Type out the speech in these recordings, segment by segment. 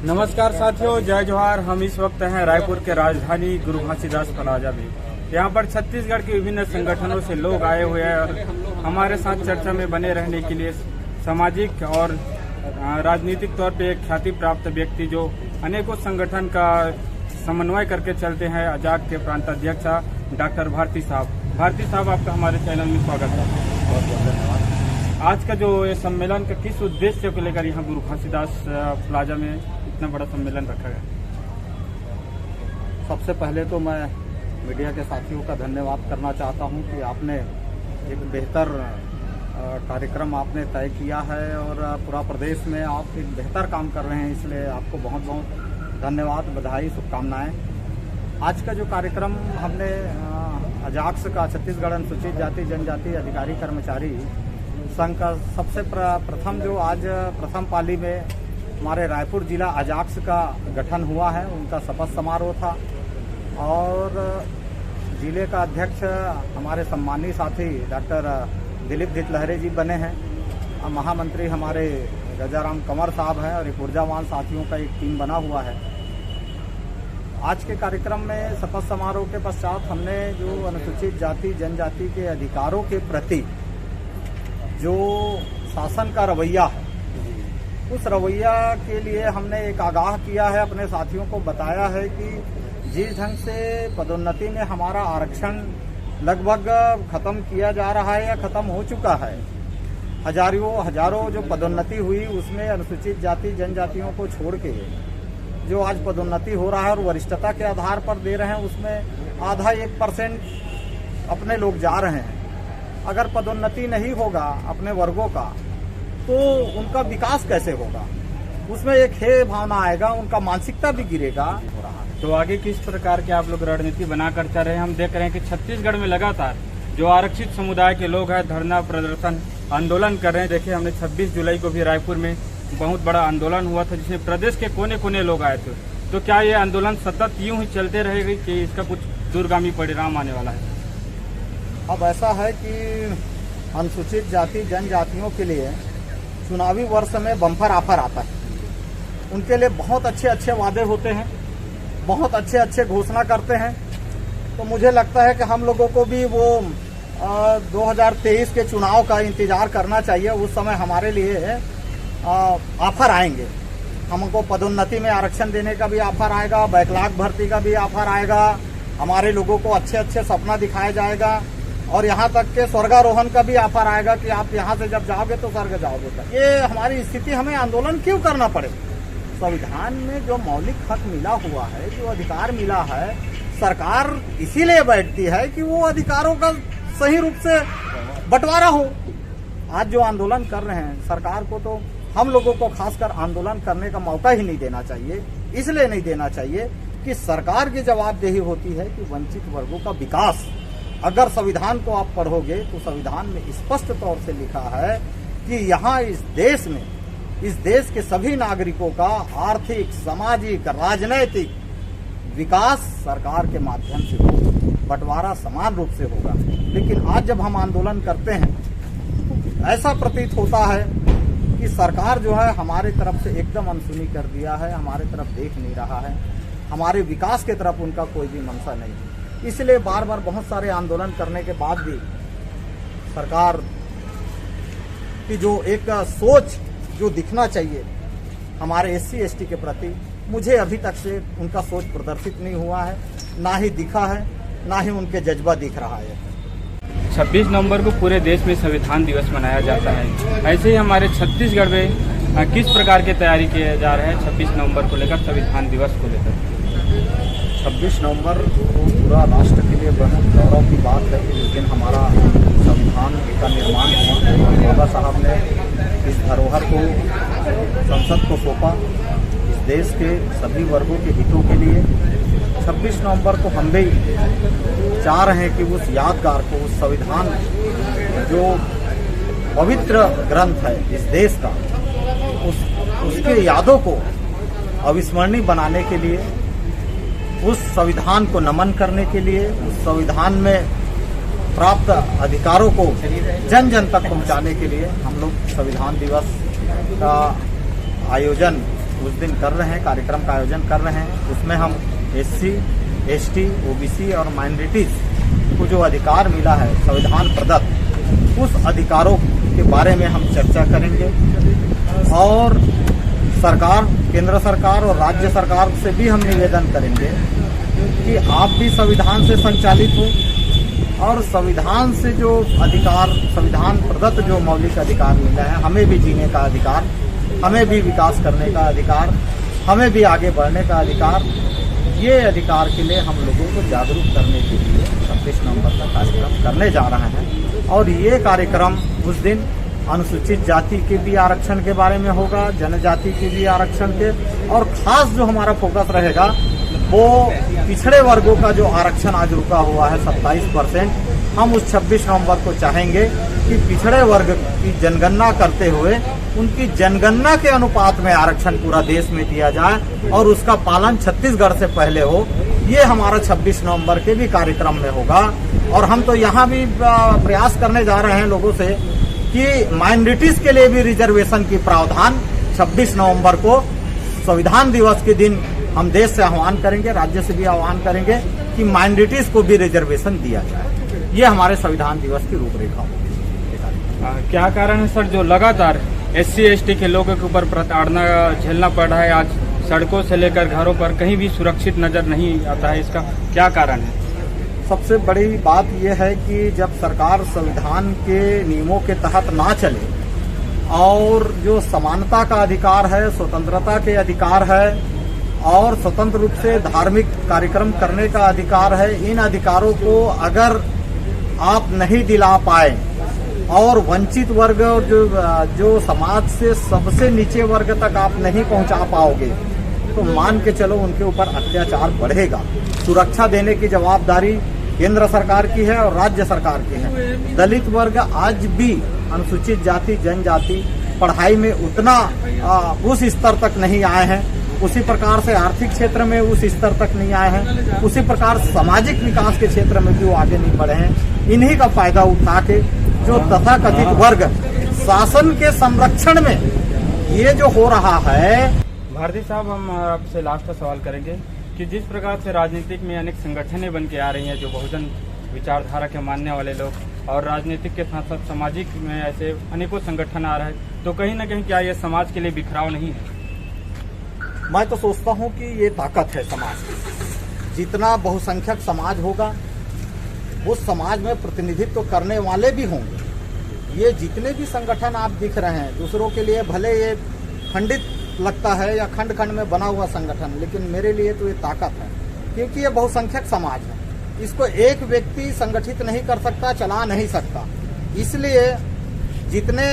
नमस्कार साथियों, जय जोहार। हम इस वक्त हैं रायपुर के राजधानी गुरु घासीदास प्लाजा में। यहाँ पर छत्तीसगढ़ के विभिन्न संगठनों से लोग आए हुए हैं और हमारे साथ चर्चा में बने रहने के लिए सामाजिक और राजनीतिक तौर पे एक ख्याति प्राप्त व्यक्ति जो अनेकों संगठन का समन्वय करके चलते हैं, अजाक के प्रांत अध्यक्ष डॉक्टर भारती साहब। भारती साहब, आपका हमारे चैनल में स्वागत है। बहुत बहुत धन्यवाद। आज का जो ये सम्मेलन का किस उद्देश्य को लेकर यहाँ गुरु घासीदास प्लाजा में इतना बड़ा सम्मेलन रखा गया? सबसे पहले तो मैं मीडिया के साथियों का धन्यवाद करना चाहता हूं कि आपने एक बेहतर कार्यक्रम आपने तय किया है और पूरा प्रदेश में आप एक बेहतर काम कर रहे हैं, इसलिए आपको बहुत बहुत धन्यवाद, बधाई, शुभकामनाएं। आज का जो कार्यक्रम हमने अजाक्स का छत्तीसगढ़ अनुसूचित जाति जनजाति अधिकारी कर्मचारी संघ का सबसे प्रथम जो आज प्रथम पाली में हमारे रायपुर जिला अजाक्स का गठन हुआ है, उनका शपथ समारोह था और जिले का अध्यक्ष हमारे सम्मानीय साथी डॉक्टर दिलीप धितलहरे जी बने हैं। महामंत्री हमारे गजाराम कंवर साहब हैं और एक ऊर्जावान साथियों का एक टीम बना हुआ है। आज के कार्यक्रम में शपथ समारोह के पश्चात हमने जो अनुसूचित जाति जनजाति के अधिकारों के प्रति जो शासन का रवैया है, उस रवैया के लिए हमने एक आगाह किया है, अपने साथियों को बताया है कि जिस ढंग से पदोन्नति में हमारा आरक्षण लगभग खत्म किया जा रहा है या खत्म हो चुका है, हजारों जो पदोन्नति हुई उसमें अनुसूचित जाति जनजातियों को छोड़ के जो आज पदोन्नति हो रहा है और वरिष्ठता के आधार पर दे रहे हैं, उसमें आधा 1% अपने लोग जा रहे हैं। अगर पदोन्नति नहीं होगा अपने वर्गों का तो उनका विकास कैसे होगा? उसमें एक हे भावना आएगा, उनका मानसिकता भी गिरेगा। हो रहा है तो आगे किस प्रकार के आप लोग रणनीति बनाकर चल रहे हैं? हम देख रहे हैं कि छत्तीसगढ़ में लगातार जो आरक्षित समुदाय के लोग हैं धरना प्रदर्शन आंदोलन कर रहे हैं। देखिए, हमने 26 जुलाई को भी रायपुर में बहुत बड़ा आंदोलन हुआ था जिसमें प्रदेश के कोने कोने लोग आए थे। तो क्या ये आंदोलन सतत यूं ही चलते रहेगा कि इसका कुछ दूरगामी परिणाम आने वाला है? अब ऐसा है कि अनुसूचित जाति जनजातियों के लिए चुनावी वर्ष में बम्पर ऑफर आता है। उनके लिए बहुत अच्छे अच्छे वादे होते हैं, बहुत अच्छे अच्छे घोषणा करते हैं। तो मुझे लगता है कि हम लोगों को भी वो 2023 के चुनाव का इंतजार करना चाहिए। उस समय हमारे लिए ऑफर आएंगे। हमको पदोन्नति में आरक्षण देने का भी ऑफर आएगा, बैकलॉग भर्ती का भी ऑफर आएगा, हमारे लोगों को अच्छे अच्छे सपना दिखाया जाएगा और यहाँ तक के स्वर्गारोहण का भी ऑफर आएगा कि आप यहाँ से जब जाओगे तो स्वर्ग जाओगे। ये हमारी स्थिति, हमें आंदोलन क्यों करना पड़े? संविधान में जो मौलिक हक मिला हुआ है, जो अधिकार मिला है, सरकार इसीलिए बैठती है कि वो अधिकारों का सही रूप से बंटवारा हो। आज जो आंदोलन कर रहे हैं, सरकार को तो हम लोगों को खासकर आंदोलन करने का मौका ही नहीं देना चाहिए। इसलिए नहीं देना चाहिए कि सरकार की जवाबदेही होती है कि वंचित वर्गों का विकास। अगर संविधान को आप पढ़ोगे तो संविधान में स्पष्ट तौर से लिखा है कि यहाँ इस देश के सभी नागरिकों का आर्थिक, सामाजिक, राजनैतिक विकास सरकार के माध्यम से होगा, बंटवारा समान रूप से होगा। लेकिन आज जब हम आंदोलन करते हैं तो ऐसा प्रतीत होता है कि सरकार जो है हमारे तरफ से एकदम अनसुनी कर दिया है, हमारे तरफ देख नहीं रहा है, हमारे विकास की तरफ उनका कोई भी मनसा नहीं है। इसलिए बार बार बहुत सारे आंदोलन करने के बाद भी सरकार की जो एक सोच जो दिखना चाहिए हमारे SC ST के प्रति, मुझे अभी तक से उनका सोच प्रदर्शित नहीं हुआ है, ना ही दिखा है, ना ही उनके जज्बा दिख रहा है। 26 नवंबर को पूरे देश में संविधान दिवस मनाया जाता है। ऐसे ही हमारे छत्तीसगढ़ में किस प्रकार की तैयारी किए जा रहे हैं 26 नवंबर को लेकर, संविधान दिवस को लेकर? 26 नवंबर को पूरा राष्ट्र के लिए बहुत गौरव की बात है कि जिस दिन हमारा संविधान का निर्माण हुआ, बाबा साहब ने इस धरोहर को संसद को सौंपा इस देश के सभी वर्गों के हितों के लिए। 26 नवंबर को हम भी चाह रहे हैं कि उस यादगार को, उस संविधान जो पवित्र ग्रंथ है इस देश का, उसके यादों को अविस्मरणीय बनाने के लिए, उस संविधान को नमन करने के लिए, उस संविधान में प्राप्त अधिकारों को जन जन तक पहुंचाने के लिए हम लोग संविधान दिवस का आयोजन उस दिन कर रहे हैं, कार्यक्रम का आयोजन कर रहे हैं। उसमें हम SC, ST, OBC और माइनॉरिटीज को जो अधिकार मिला है संविधान प्रदत्त, उस अधिकारों के बारे में हम चर्चा करेंगे। और सरकार, केंद्र सरकार और राज्य सरकार से भी हम निवेदन करेंगे कि आप भी संविधान से संचालित हो और संविधान से जो अधिकार, संविधान प्रदत्त जो मौलिक अधिकार मिला है, हमें भी जीने का अधिकार, हमें भी विकास करने का अधिकार, हमें भी आगे बढ़ने का अधिकार, ये अधिकार के लिए हम लोगों को जागरूक करने के लिए 26 नवंबर का कार्यक्रम करने जा रहे हैं। और ये कार्यक्रम उस दिन अनुसूचित जाति के भी आरक्षण के बारे में होगा, जनजाति के भी आरक्षण के, और खास जो हमारा फोकस रहेगा वो पिछड़े वर्गों का जो आरक्षण आज रुका हुआ है 27%, हम उस 26 नवंबर को चाहेंगे कि पिछड़े वर्ग की जनगणना करते हुए उनकी जनगणना के अनुपात में आरक्षण पूरा देश में दिया जाए और उसका पालन छत्तीसगढ़ से पहले हो। ये हमारा 26 नवंबर के भी कार्यक्रम में होगा। और हम तो यहाँ भी प्रयास करने जा रहे हैं लोगों से कि माइनॉरिटीज के लिए भी रिजर्वेशन की प्रावधान 26 नवंबर को संविधान दिवस के दिन हम देश से आह्वान करेंगे, राज्य से भी आह्वान करेंगे कि माइनॉरिटीज को भी रिजर्वेशन दिया जाए। ये हमारे संविधान दिवस की रूपरेखा होगी। क्या कारण है सर जो लगातार SC, ST के लोगों के ऊपर प्रताड़ना झेलना पड़ रहा है? आज सड़कों से लेकर घरों पर कहीं भी सुरक्षित नजर नहीं आता है, इसका क्या कारण है? सबसे बड़ी बात यह है कि जब सरकार संविधान के नियमों के तहत ना चले और जो समानता का अधिकार है, स्वतंत्रता के अधिकार है और स्वतंत्र रूप से धार्मिक कार्यक्रम करने का अधिकार है, इन अधिकारों को अगर आप नहीं दिला पाए और वंचित वर्ग और जो समाज से सबसे नीचे वर्ग तक आप नहीं पहुंचा पाओगे तो मान के चलो उनके ऊपर अत्याचार बढ़ेगा। सुरक्षा देने की जवाबदारी केंद्र सरकार की है और राज्य सरकार की है। दलित वर्ग आज भी, अनुसूचित जाति जनजाति पढ़ाई में उतना उस स्तर तक नहीं आए हैं, उसी प्रकार से आर्थिक क्षेत्र में उस स्तर तक नहीं आए हैं, उसी प्रकार सामाजिक विकास के क्षेत्र में भी वो आगे नहीं बढ़े हैं। इन्हीं का फायदा उठा के जो तथाकथित वर्ग शासन के संरक्षण में ये जो हो रहा है। भारती साहब, हम आपसे लास्ट का सवाल करेंगे कि जिस प्रकार से राजनीतिक में अनेक संगठनें बन के आ रही हैं जो बहुजन विचारधारा के मानने वाले लोग, और राजनीतिक के साथ साथ सामाजिक में ऐसे अनेकों संगठन आ रहे हैं, तो कहीं ना कहीं क्या ये समाज के लिए बिखराव नहीं है? मैं तो सोचता हूँ कि ये ताकत है समाज की। जितना बहुसंख्यक समाज होगा उस समाज में प्रतिनिधित्व करने वाले भी होंगे। ये जितने भी संगठन आप दिख रहे हैं, दूसरों के लिए भले ये खंडित लगता है या खंड खंड में बना हुआ संगठन, लेकिन मेरे लिए तो ये ताकत है क्योंकि ये बहुसंख्यक समाज है। इसको एक व्यक्ति संगठित नहीं कर सकता, चला नहीं सकता। इसलिए जितने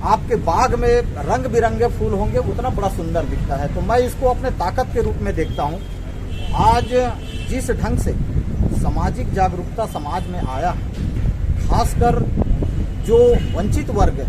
आपके बाग में रंग बिरंगे फूल होंगे उतना बड़ा सुंदर दिखता है। तो मैं इसको अपने ताकत के रूप में देखता हूँ। आज जिस ढंग से सामाजिक जागरूकता समाज में आया, खासकर जो वंचित वर्ग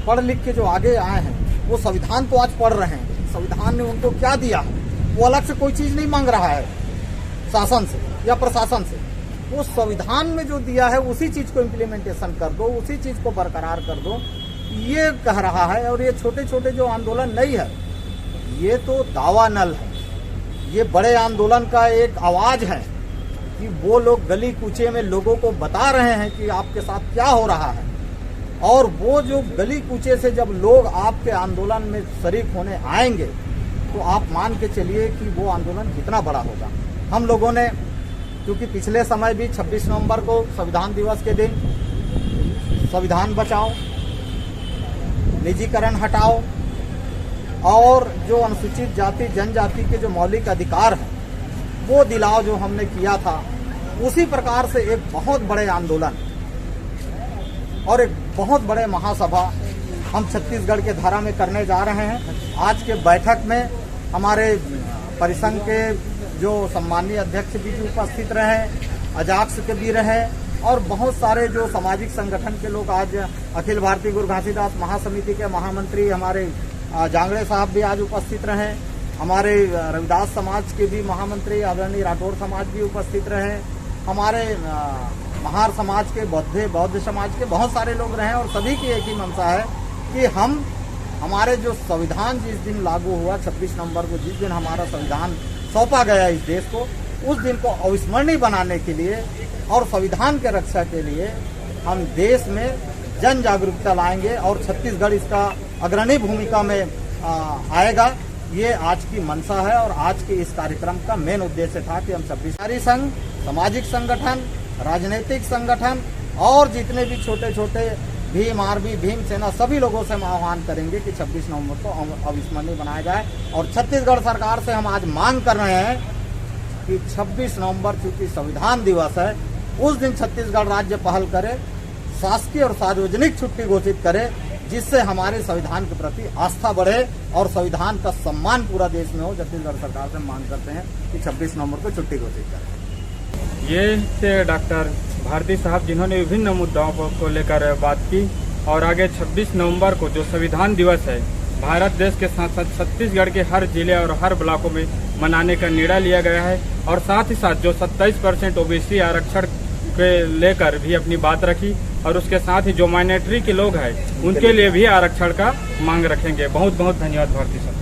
पढ़ लिख के जो आगे आए हैं वो संविधान तो आज पढ़ रहे हैं। संविधान ने उनको क्या दिया, वो अलग से कोई चीज नहीं मांग रहा है शासन से या प्रशासन से। वो संविधान में जो दिया है उसी चीज को इम्प्लीमेंटेशन कर दो, उसी चीज को बरकरार कर दो, ये कह रहा है। और ये छोटे छोटे जो आंदोलन नहीं है, ये तो दावानल है। ये बड़े आंदोलन का एक आवाज है कि वो लोग गली कूचे में लोगों को बता रहे हैं कि आपके साथ क्या हो रहा है। और वो जो गली कूचे से जब लोग आपके आंदोलन में शरीक होने आएंगे तो आप मान के चलिए कि वो आंदोलन कितना बड़ा होगा। हम लोगों ने, क्योंकि पिछले समय भी 26 नवंबर को संविधान दिवस के दिन संविधान बचाओ, निजीकरण हटाओ और जो अनुसूचित जाति जनजाति के जो मौलिक अधिकार हैं वो दिलाओ जो हमने किया था, उसी प्रकार से एक बहुत बड़े आंदोलन और एक बहुत बड़े महासभा हम छत्तीसगढ़ के धारा में करने जा रहे हैं। आज के बैठक में हमारे परिसंघ के जो सम्मानीय अध्यक्ष भी उपस्थित रहे, अजाक्स के भी रहे और बहुत सारे जो सामाजिक संगठन के लोग, आज अखिल भारतीय गुरु घासीदास महासमिति के महामंत्री हमारे जांगड़े साहब भी आज उपस्थित रहे, हमारे रविदास समाज के भी महामंत्री आदरणीय राठौर समाज भी उपस्थित रहे, हमारे महार समाज के बौद्ध समाज के बहुत सारे लोग रहे और सभी की एक ही मंशा है कि हम हमारे जो संविधान जिस दिन लागू हुआ 26 नवंबर को, जिस दिन हमारा संविधान सौंपा गया इस देश को, उस दिन को अविस्मरणीय बनाने के लिए और संविधान के रक्षा के लिए हम देश में जन जागरूकता लाएंगे और छत्तीसगढ़ इसका अग्रणी भूमिका में आएगा। ये आज की मंशा है और आज के इस कार्यक्रम का मेन उद्देश्य था कि हम 26 संघ, सामाजिक संगठन, राजनीतिक संगठन और जितने भी छोटे छोटे भीम आर्मी, भीम सेना, सभी लोगों से हम आह्वान करेंगे कि 26 नवंबर को अविस्मरणीय बनाया जाए। और छत्तीसगढ़ सरकार से हम आज मांग कर रहे हैं कि 26 नवंबर चूंकि संविधान दिवस है, उस दिन छत्तीसगढ़ राज्य पहल करे, शासकीय और सार्वजनिक छुट्टी घोषित करे, जिससे हमारे संविधान के प्रति आस्था बढ़े और संविधान का सम्मान पूरा देश में हो। छत्तीसगढ़ सरकार से मांग करते हैं कि 26 नवंबर को छुट्टी घोषित करें। ये थे डॉक्टर भारती साहब, जिन्होंने विभिन्न मुद्दाओं को लेकर बात की और आगे 26 नवंबर को जो संविधान दिवस है, भारत देश के साथ साथ छत्तीसगढ़ के हर जिले और हर ब्लॉकों में मनाने का निर्णय लिया गया है। और साथ ही साथ जो 27% ओबीसी आरक्षण के लेकर भी अपनी बात रखी और उसके साथ ही जो माइनॉरिटी के लोग हैं उनके लिए भी आरक्षण का मांग रखेंगे। बहुत बहुत धन्यवाद भारती साहब।